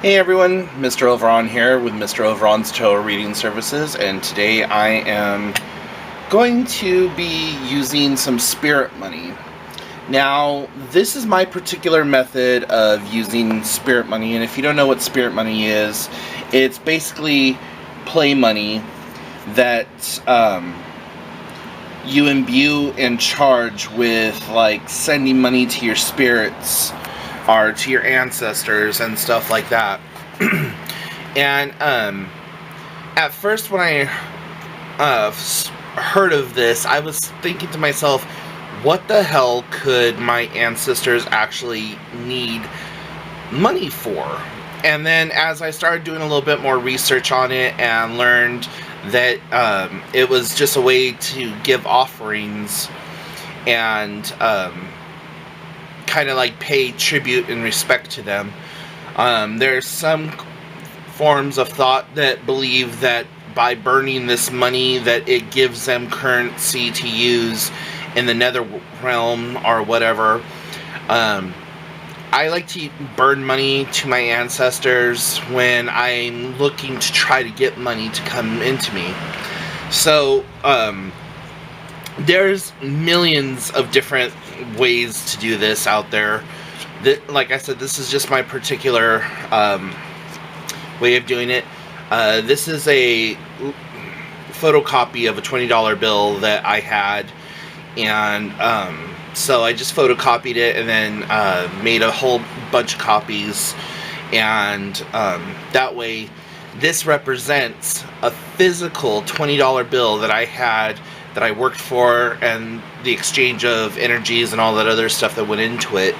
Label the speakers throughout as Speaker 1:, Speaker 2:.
Speaker 1: Hey everyone, Mr. Overon here with Mr. Overon's Tarot Reading Services, and today I am going to be using some spirit money. Now, this is my particular method of using spirit money, and if you don't know what spirit money is, it's basically play money that you imbue and charge with, like, sending money to your spirits or to your ancestors and stuff like that. And at first when I heard of this, I was thinking to myself, what the hell could my ancestors actually need money for? And then as I started doing a little bit more research on it and learned that it was just a way to give offerings and kind of like pay tribute and respect to them. There's some forms of thought that believe that by burning this money that it gives them currency to use in the nether realm or whatever. I like to burn money to my ancestors when I'm looking to try to get money to come into me. So there's millions of different ways to do this out there. Like I said, this is just my particular way of doing it. This is a photocopy of a $20 bill that I had, and so I just photocopied it and then made a whole bunch of copies, and that way this represents a physical $20 bill that I had, that I worked for, and the exchange of energies and all that other stuff that went into it.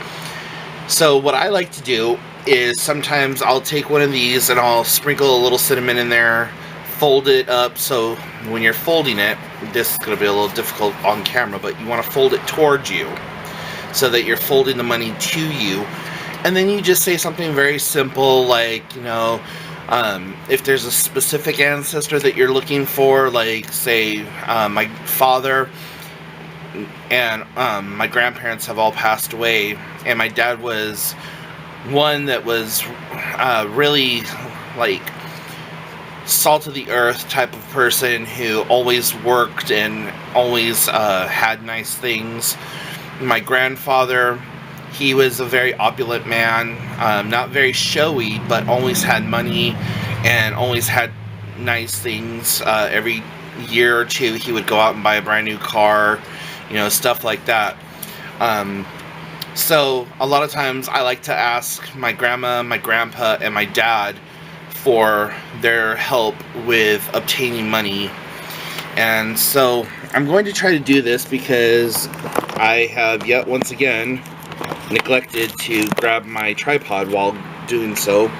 Speaker 1: So what I like to do is sometimes I'll take one of these and I'll sprinkle a little cinnamon in there, fold it up, so when you're folding it, this is going to be a little difficult on camera, but you want to fold it towards you so that you're folding the money to you. And then you just say something very simple like, you know, if there's a specific ancestor that you're looking for, like say my father and my grandparents have all passed away, and my dad was one that was really like salt of the earth type of person who always worked and always had nice things. My grandfather, he was a very opulent man, not very showy, but always had money and always had nice things. Every year or two he would go out and buy a brand new car, you know, stuff like that. So a lot of times I like to ask my grandma, my grandpa, and my dad for their help with obtaining money. And so I'm going to try to do this because I have yet once again neglected to grab my tripod while doing so.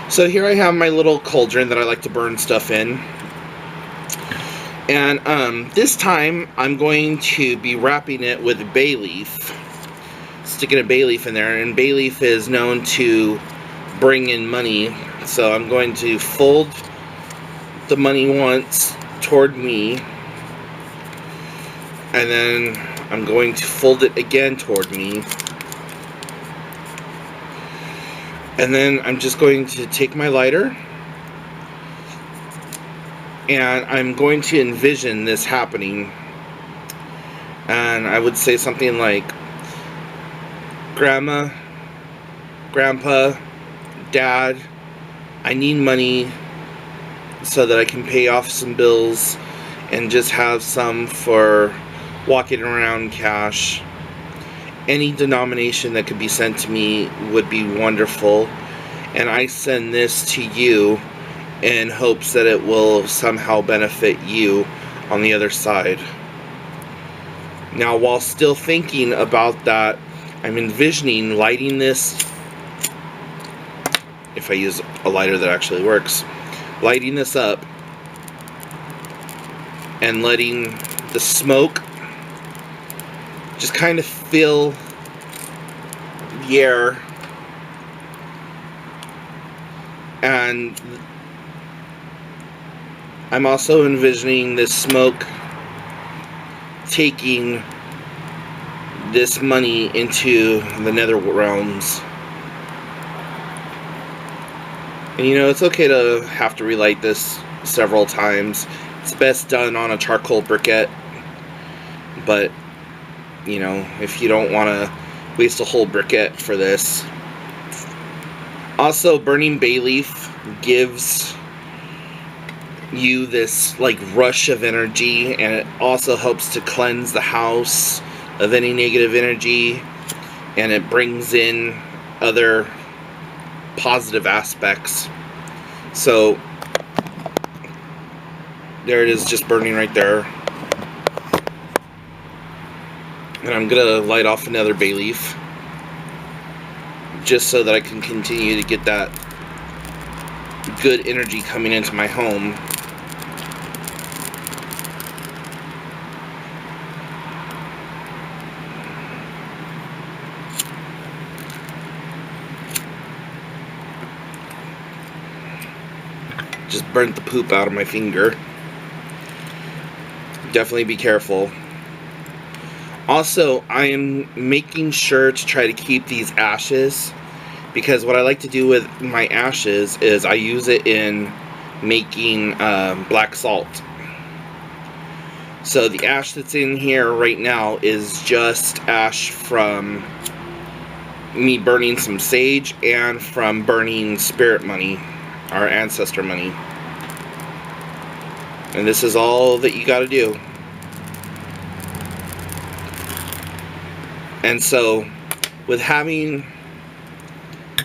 Speaker 1: So here I have my little cauldron that I like to burn stuff in. And this time I'm going to be wrapping it with a bay leaf, sticking a bay leaf in there, and bay leaf is known to bring in money. So I'm going to fold the money once toward me, and then I'm going to fold it again toward me, and then I'm just going to take my lighter and I'm going to envision this happening. And I would say something like, Grandma, Grandpa, Dad, I need money so that I can pay off some bills and just have some for walking around cash. Any denomination that could be sent to me would be wonderful, and I send this to you in hopes that it will somehow benefit you on the other side. Now, while still thinking about that, I'm envisioning lighting this, if I use a lighter that actually works, lighting this up and letting the smoke just kind of fill the air, and I'm also envisioning this smoke taking this money into the nether realms. And you know, it's okay to have to relight this several times. It's best done on a charcoal briquette, but you know, if you don't want to waste a whole briquette for this. Also, burning bay leaf gives you this like rush of energy, and it also helps to cleanse the house of any negative energy, and it brings in other positive aspects. So there it is, just burning right there. And I'm gonna light off another bay leaf just so that I can continue to get that good energy coming into my home. Just burnt the poop out of my finger. Definitely be careful. Also, I am making sure to try to keep these ashes, because what I like to do with my ashes is I use it in making black salt. So the ash that's in here right now is just ash from me burning some sage and from burning spirit money, our ancestor money. And this is all that you gotta do. And so, with having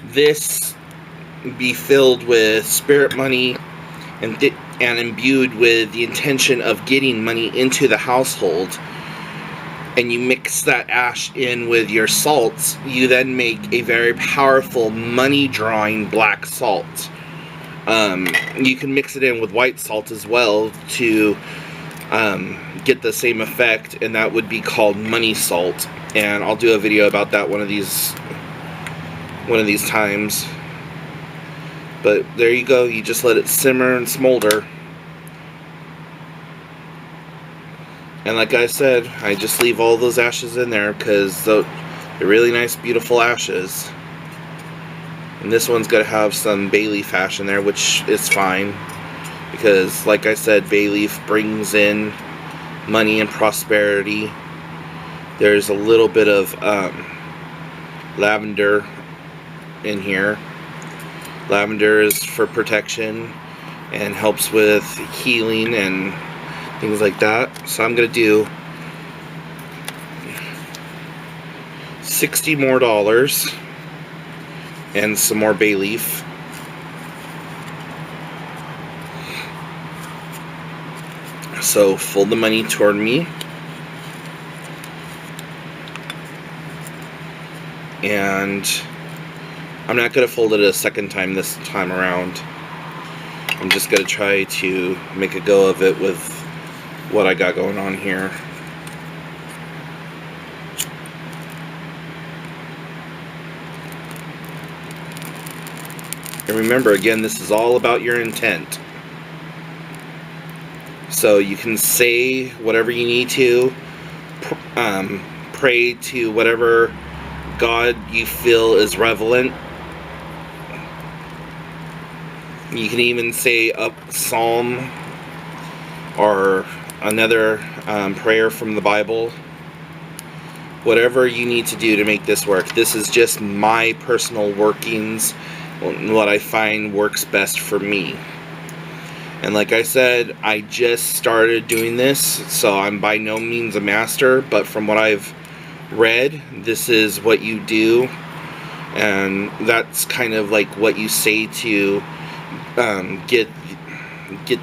Speaker 1: this be filled with spirit money and imbued with the intention of getting money into the household, and you mix that ash in with your salts, you then make a very powerful money drawing black salt. You can mix it in with white salt as well to get the same effect, and that would be called money salt. And I'll do a video about that one of these times. But there you go, you just let it simmer and smolder. And like I said, I just leave all those ashes in there because they're really nice, beautiful ashes. And this one's going to have some bay leaf ash in there, which is fine, because like I said, bay leaf brings in money and prosperity. There's a little bit of lavender in here. Lavender is for protection and helps with healing and things like that. So I'm going to do $60 more and some more bay leaf. So fold the money toward me, and I'm not going to fold it a second time this time around. I'm just going to try to make a go of it with what I got going on here. And remember, again, this is all about your intent. So you can say whatever you need to, pray to whatever God you feel is relevant. You can even say a psalm or another prayer from the Bible. Whatever you need to do to make this work. This is just my personal workings, what I find works best for me. And like I said, I just started doing this, so I'm by no means a master, but from what I've read, this is what you do, and that's kind of like what you say to get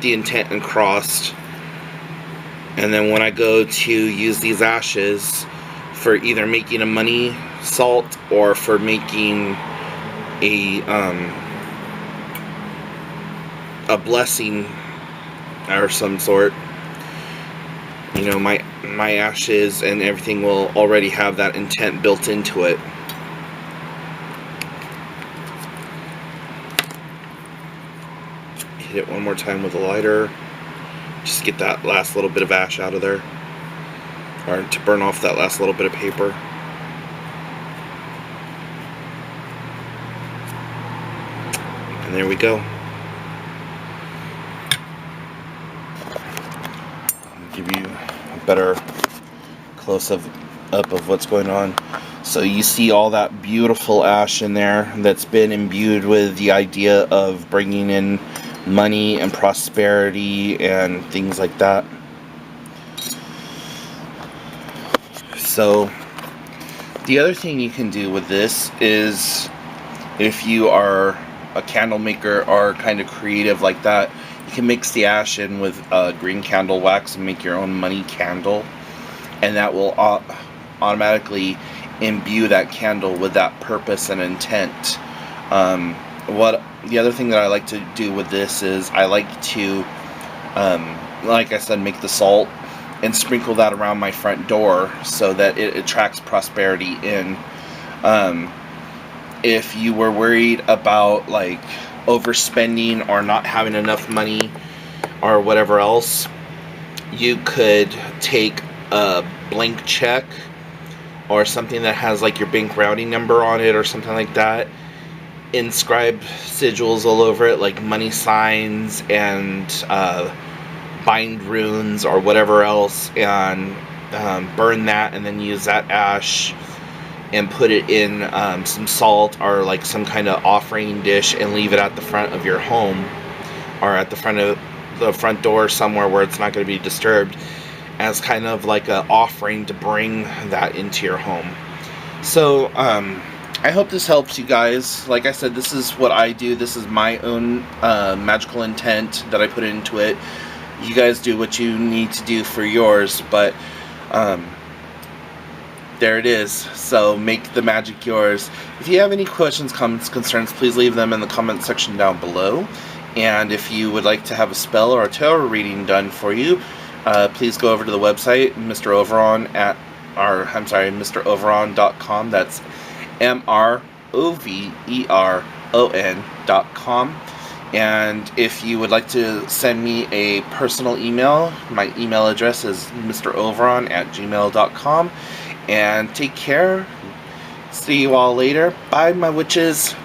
Speaker 1: the intent across. And then when I go to use these ashes for either making a money salt or for making a blessing or some sort, you know, my ashes and everything will already have that intent built into it. Hit it one more time with a lighter, just get that last little bit of ash out of there, or to burn off that last little bit of paper. And And there we go. I'll give you a better close-up of what's going on. So you see all that beautiful ash in there that's been imbued with the idea of bringing in money and prosperity and things like that. So the other thing you can do with this is, if you are a candle maker or kind of creative like that, you can mix the ash in with green candle wax and make your own money candle, and that will automatically imbue that candle with that purpose and intent. What the other thing that I like to do with this is I like to, like I said, make the salt and sprinkle that around my front door so that it attracts prosperity in. If you were worried about like overspending or not having enough money or whatever else, you could take a blank check or something that has like your bank routing number on it or something like that, inscribe sigils all over it like money signs and bind runes or whatever else, and burn that, and then use that ash and put it in some salt or like some kind of offering dish and leave it at the front of your home or at the front of the front door somewhere where it's not going to be disturbed, as kind of like an offering to bring that into your home. So I hope this helps you guys. Like I said, this is what I do. This is my own magical intent that I put into it. You guys do what you need to do for yours, but there it is. So make the magic yours. If you have any questions, comments, concerns, please leave them in the comment section down below. And if you would like to have a spell or a tarot reading done for you, please go over to the website, MrOveron.com. That's MROVERON.com. And if you would like to send me a personal email, my email address is MrOveron@gmail.com. And take care. See you all later. Bye, my witches.